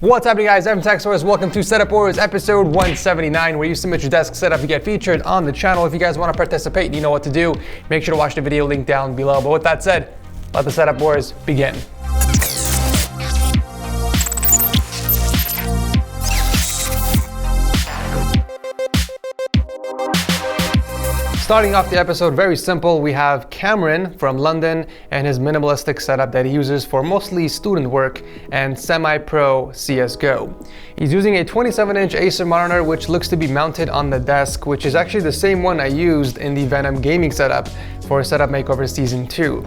What's happening, guys? I'm TechSource. Welcome to Setup Wars episode 179, where you submit your desk setup to get featured on the channel. If you guys want to participate, you know what to do. Make sure to watch the video link down below. But with that said, let the Setup Wars begin. Starting off the episode very simple, we have Cameron from London and his minimalistic setup that he uses for mostly student work and semi-pro CSGO. He's using a 27-inch Acer monitor which looks to be mounted on the desk, which is actually the same one I used in the Venom gaming setup for Setup Makeover Season 2.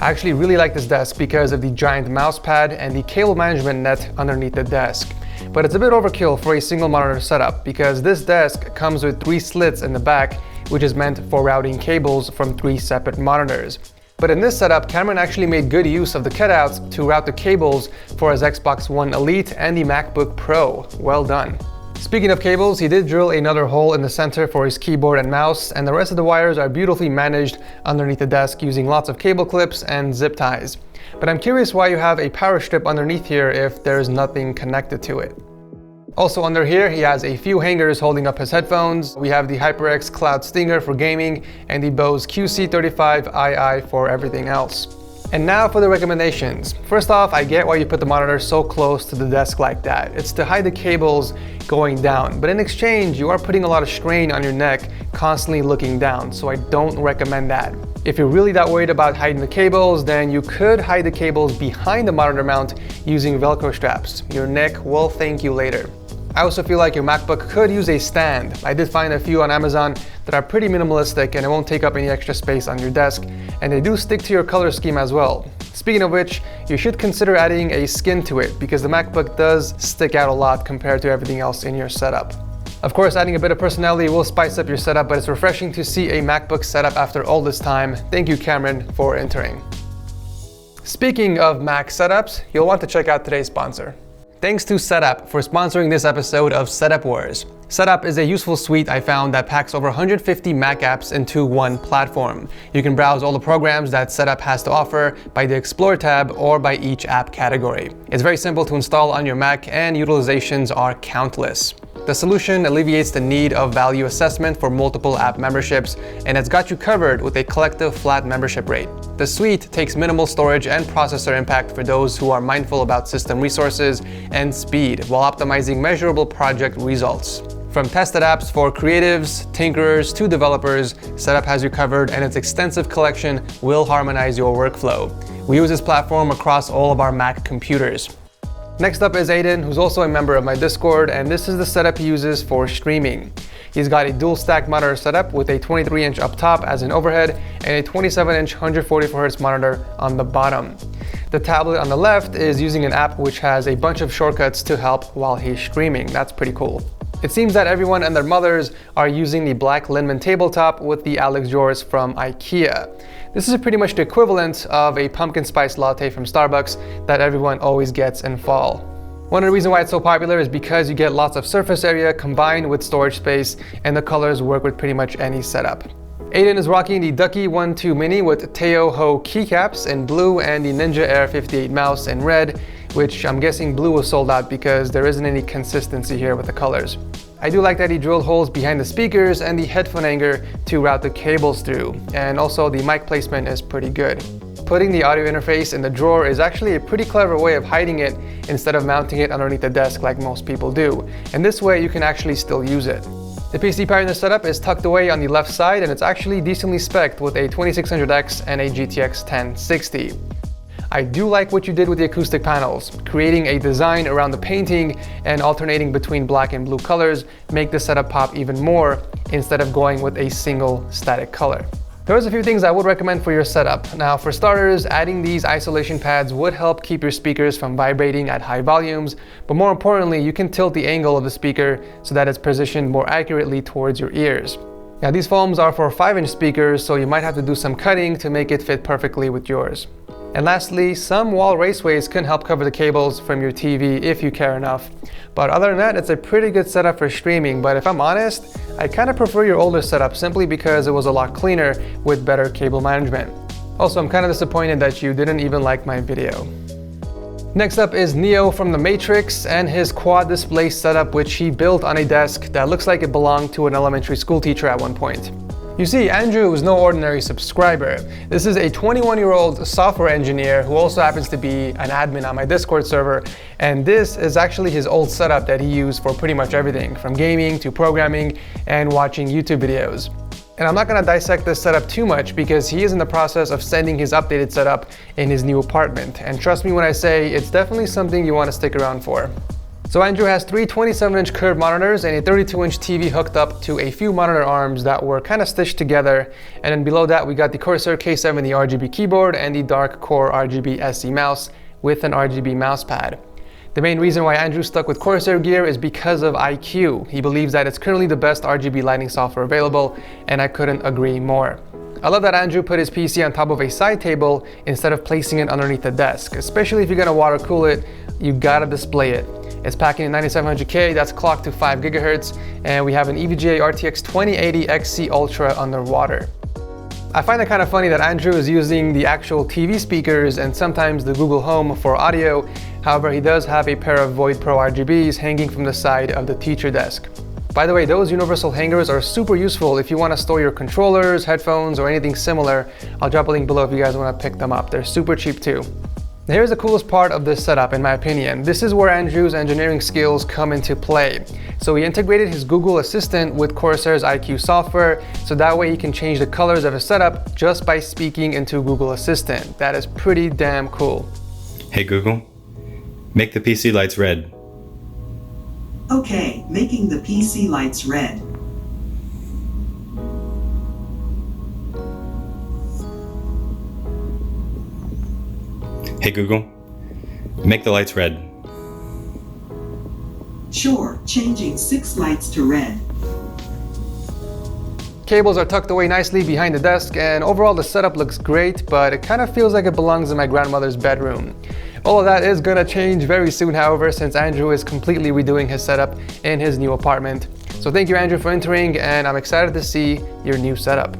I actually really like this desk because of the giant mouse pad and the cable management net underneath the desk. But it's a bit overkill for a single monitor setup because this desk comes with 3 slits in the back, which is meant for routing cables from 3 separate monitors. But in this setup, Cameron actually made good use of the cutouts to route the cables for his Xbox One Elite and the MacBook Pro. Well done. Speaking of cables, he did drill another hole in the center for his keyboard and mouse, and the rest of the wires are beautifully managed underneath the desk using lots of cable clips and zip ties. But I'm curious why you have a power strip underneath here if there's nothing connected to it. Also under here, he has a few hangers holding up his headphones. We have the HyperX Cloud Stinger for gaming and the Bose QC35II for everything else. And now for the recommendations. First off, I get why you put the monitor so close to the desk like that. It's to hide the cables going down, but in exchange, you are putting a lot of strain on your neck constantly looking down, so I don't recommend that. If you're really that worried about hiding the cables, then you could hide the cables behind the monitor mount using Velcro straps. Your neck will thank you later. I also feel like your MacBook could use a stand. I did find a few on Amazon that are pretty minimalistic and it won't take up any extra space on your desk, and they do stick to your color scheme as well. Speaking of which, you should consider adding a skin to it because the MacBook does stick out a lot compared to everything else in your setup. Of course, adding a bit of personality will spice up your setup, but it's refreshing to see a MacBook setup after all this time. Thank you, Cameron, for entering. Speaking of Mac setups, you'll want to check out today's sponsor. Thanks to Setup for sponsoring this episode of Setup Wars. Setup is a useful suite I found that packs over 150 Mac apps into one platform. You can browse all the programs that Setup has to offer by the Explore tab or by each app category. It's very simple to install on your Mac and utilizations are countless. The solution alleviates the need of value assessment for multiple app memberships, and it's got you covered with a collective flat membership rate. The suite takes minimal storage and processor impact for those who are mindful about system resources and speed while optimizing measurable project results. From tested apps for creatives, tinkerers, to developers, Setup has you covered, and its extensive collection will harmonize your workflow. We use this platform across all of our Mac computers. Next up is Aiden, who's also a member of my Discord, and this is the setup he uses for streaming. He's got a dual stack monitor setup with a 23-inch up top as an overhead and a 27-inch 144Hz monitor on the bottom. The tablet on the left is using an app which has a bunch of shortcuts to help while he's streaming. That's pretty cool. It seems that everyone and their mothers are using the black LINNMON tabletop with the Alex drawers from IKEA. This is pretty much the equivalent of a pumpkin spice latte from Starbucks that everyone always gets in fall. One of the reasons why it's so popular is because you get lots of surface area combined with storage space, and the colors work with pretty much any setup. Aiden is rocking the Ducky 1-2 Mini with Tai-Hao keycaps in blue and the Ninja Air 58 mouse in red, which I'm guessing blue was sold out because there isn't any consistency here with the colors. I do like that he drilled holes behind the speakers and the headphone hanger to route the cables through, and also the mic placement is pretty good. Putting the audio interface in the drawer is actually a pretty clever way of hiding it instead of mounting it underneath the desk like most people do, and this way you can actually still use it. The PC power in the setup is tucked away on the left side, and it's actually decently spec'd with a 2600X and a GTX 1060. I do like what you did with the acoustic panels. Creating a design around the painting and alternating between black and blue colors make the setup pop even more instead of going with a single static color. There's a few things I would recommend for your setup. Now, for starters, adding these isolation pads would help keep your speakers from vibrating at high volumes, but more importantly, you can tilt the angle of the speaker so that it's positioned more accurately towards your ears. Now, these foams are for 5-inch speakers, so you might have to do some cutting to make it fit perfectly with yours. And lastly, some wall raceways can help cover the cables from your TV if you care enough. But other than that, it's a pretty good setup for streaming, but if I'm honest, I kind of prefer your older setup simply because it was a lot cleaner with better cable management. Also, I'm kind of disappointed that you didn't even like my video. Next up is Neo from The Matrix and his quad display setup, which he built on a desk that looks like it belonged to an elementary school teacher at one point. You see, Andrew is no ordinary subscriber. This is a 21-year-old software engineer who also happens to be an admin on my Discord server, and this is actually his old setup that he used for pretty much everything, from gaming to programming and watching YouTube videos. And I'm not going to dissect this setup too much because he is in the process of sending his updated setup in his new apartment, and trust me when I say it's definitely something you want to stick around for. So Andrew has three 27-inch curved monitors and a 32-inch TV hooked up to a few monitor arms that were kind of stitched together. And then below that we got the Corsair K70 RGB keyboard and the Dark Core RGB SE mouse with an RGB mouse pad. The main reason why Andrew stuck with Corsair gear is because of iCUE. He believes that it's currently the best RGB lighting software available, and I couldn't agree more. I love that Andrew put his PC on top of a side table instead of placing it underneath the desk, especially if you're gonna water cool it, you gotta display it. It's packing a 9700K, that's clocked to 5 GHz, and we have an EVGA RTX 2080 XC Ultra underwater. I find it kind of funny that Andrew is using the actual TV speakers and sometimes the Google Home for audio. However, he does have a pair of Void Pro RGBs hanging from the side of the teacher desk. By the way, those universal hangers are super useful if you want to store your controllers, headphones, or anything similar. I'll drop a link below if you guys want to pick them up. They're super cheap too. Now here's the coolest part of this setup in my opinion. This is where Andrew's engineering skills come into play. So he integrated his Google Assistant with Corsair's iCUE software, so that way he can change the colors of his setup just by speaking into Google Assistant. That is pretty damn cool. Hey Google, make the PC lights red. Okay, making the PC lights red. Hey Google, make the lights red. Sure, changing 6 lights to red. Cables are tucked away nicely behind the desk, and overall the setup looks great, but it kind of feels like it belongs in my grandmother's bedroom. All of that is gonna change very soon, however, since Andrew is completely redoing his setup in his new apartment. So thank you, Andrew, for entering, and I'm excited to see your new setup.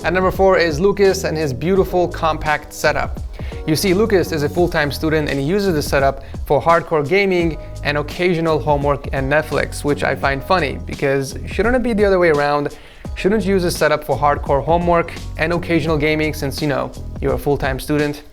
At number 4 is Lucas and his beautiful compact setup. You see, Lucas is a full-time student and he uses the setup for hardcore gaming and occasional homework and Netflix, which I find funny because shouldn't it be the other way around? Shouldn't you use this setup for hardcore homework and occasional gaming since, you know, you're a full-time student?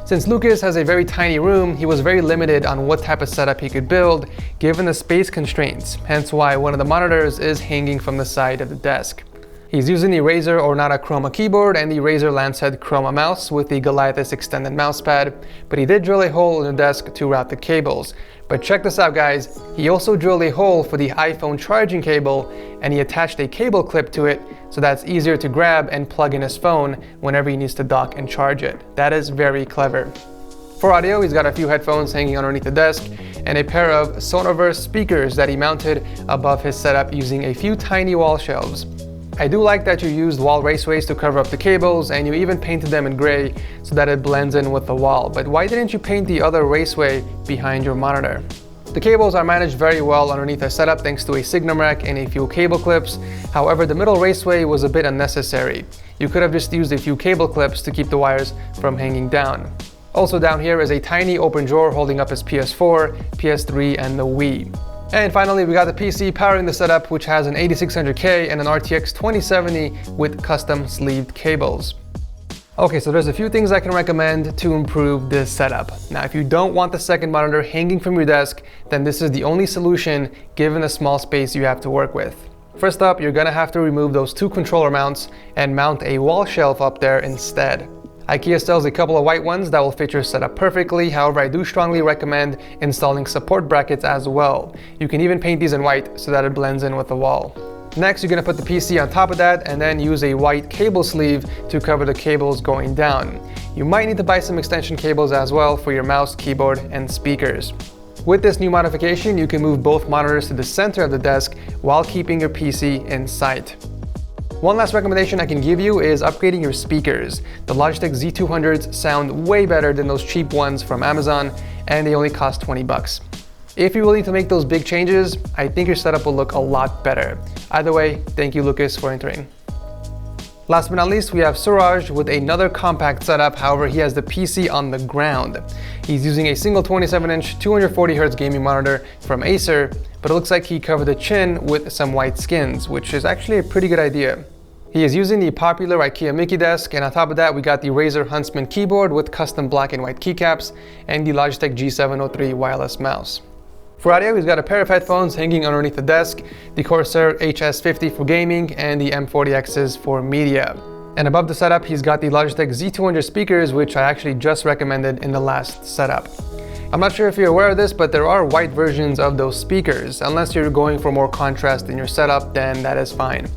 Since Lucas has a very tiny room, he was very limited on what type of setup he could build given the space constraints, hence why one of the monitors is hanging from the side of the desk. He's using the Razer Ornata Chroma keyboard and the Razer Lancehead Chroma mouse with the Goliathus extended mousepad, but he did drill a hole in the desk to route the cables. But check this out guys, he also drilled a hole for the iPhone charging cable and he attached a cable clip to it so that's easier to grab and plug in his phone whenever he needs to dock and charge it. That is very clever. For audio, he's got a few headphones hanging underneath the desk and a pair of Sonoverse speakers that he mounted above his setup using a few tiny wall shelves. I do like that you used wall raceways to cover up the cables and you even painted them in gray so that it blends in with the wall, but why didn't you paint the other raceway behind your monitor? The cables are managed very well underneath the setup thanks to a Signum rack and a few cable clips. However, the middle raceway was a bit unnecessary. You could have just used a few cable clips to keep the wires from hanging down. Also down here is a tiny open drawer holding up his PS4, PS3 and the Wii. And finally, we got the PC powering the setup, which has an 8600K and an RTX 2070 with custom sleeved cables. Okay, so there's a few things I can recommend to improve this setup. Now, if you don't want the second monitor hanging from your desk, then this is the only solution given the small space you have to work with. First up, you're gonna have to remove those 2 controller mounts and mount a wall shelf up there instead. IKEA sells a couple of white ones that will fit your setup perfectly. However, I do strongly recommend installing support brackets as well. You can even paint these in white so that it blends in with the wall. Next, you're gonna put the PC on top of that and then use a white cable sleeve to cover the cables going down. You might need to buy some extension cables as well for your mouse, keyboard, and speakers. With this new modification, you can move both monitors to the center of the desk while keeping your PC in sight. One last recommendation I can give you is upgrading your speakers. The Logitech Z200s sound way better than those cheap ones from Amazon, and they only cost 20 bucks. If you're willing to make those big changes, I think your setup will look a lot better. Either way, thank you Lucas for entering. Last but not least, we have Suraj with another compact setup. However, he has the PC on the ground. He's using a single 27-inch 240Hz gaming monitor from Acer, but it looks like he covered the chin with some white skins, which is actually a pretty good idea. He is using the popular IKEA Mickey desk, and on top of that, we got the Razer Huntsman keyboard with custom black and white keycaps and the Logitech G703 wireless mouse. For audio, he's got a pair of headphones hanging underneath the desk, the Corsair HS50 for gaming, and the M40Xs for media. And above the setup, he's got the Logitech Z200 speakers, which I actually just recommended in the last setup. I'm not sure if you're aware of this, but there are white versions of those speakers. Unless you're going for more contrast in your setup, then that is fine.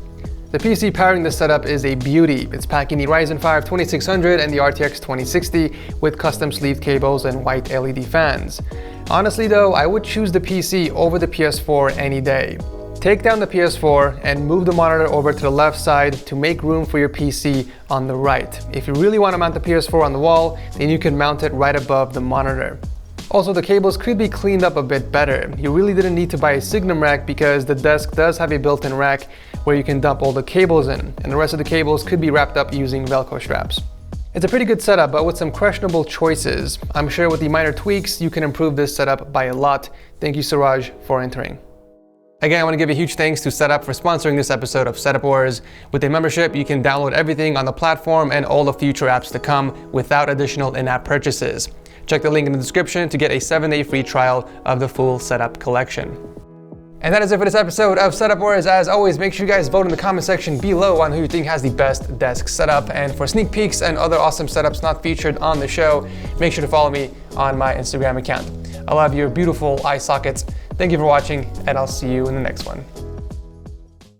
The PC powering this setup is a beauty. It's packing the Ryzen 5 2600 and the RTX 2060 with custom sleeved cables and white LED fans. Honestly though, I would choose the PC over the PS4 any day. Take down the PS4 and move the monitor over to the left side to make room for your PC on the right. If you really want to mount the PS4 on the wall, then you can mount it right above the monitor. Also, the cables could be cleaned up a bit better. You really didn't need to buy a Signum rack because the desk does have a built-in rack where you can dump all the cables in, and the rest of the cables could be wrapped up using Velcro straps. It's a pretty good setup, but with some questionable choices. I'm sure with the minor tweaks, you can improve this setup by a lot. Thank you, Suraj, for entering. Again, I want to give a huge thanks to Setup for sponsoring this episode of Setup Wars. With a membership, you can download everything on the platform and all the future apps to come without additional in-app purchases. Check the link in the description to get a 7-day free trial of the full setup collection. And that is it for this episode of Setup Wars. As always, make sure you guys vote in the comment section below on who you think has the best desk setup. And for sneak peeks and other awesome setups not featured on the show, make sure to follow me on my Instagram account. I love your beautiful eye sockets. Thank you for watching, and I'll see you in the next one.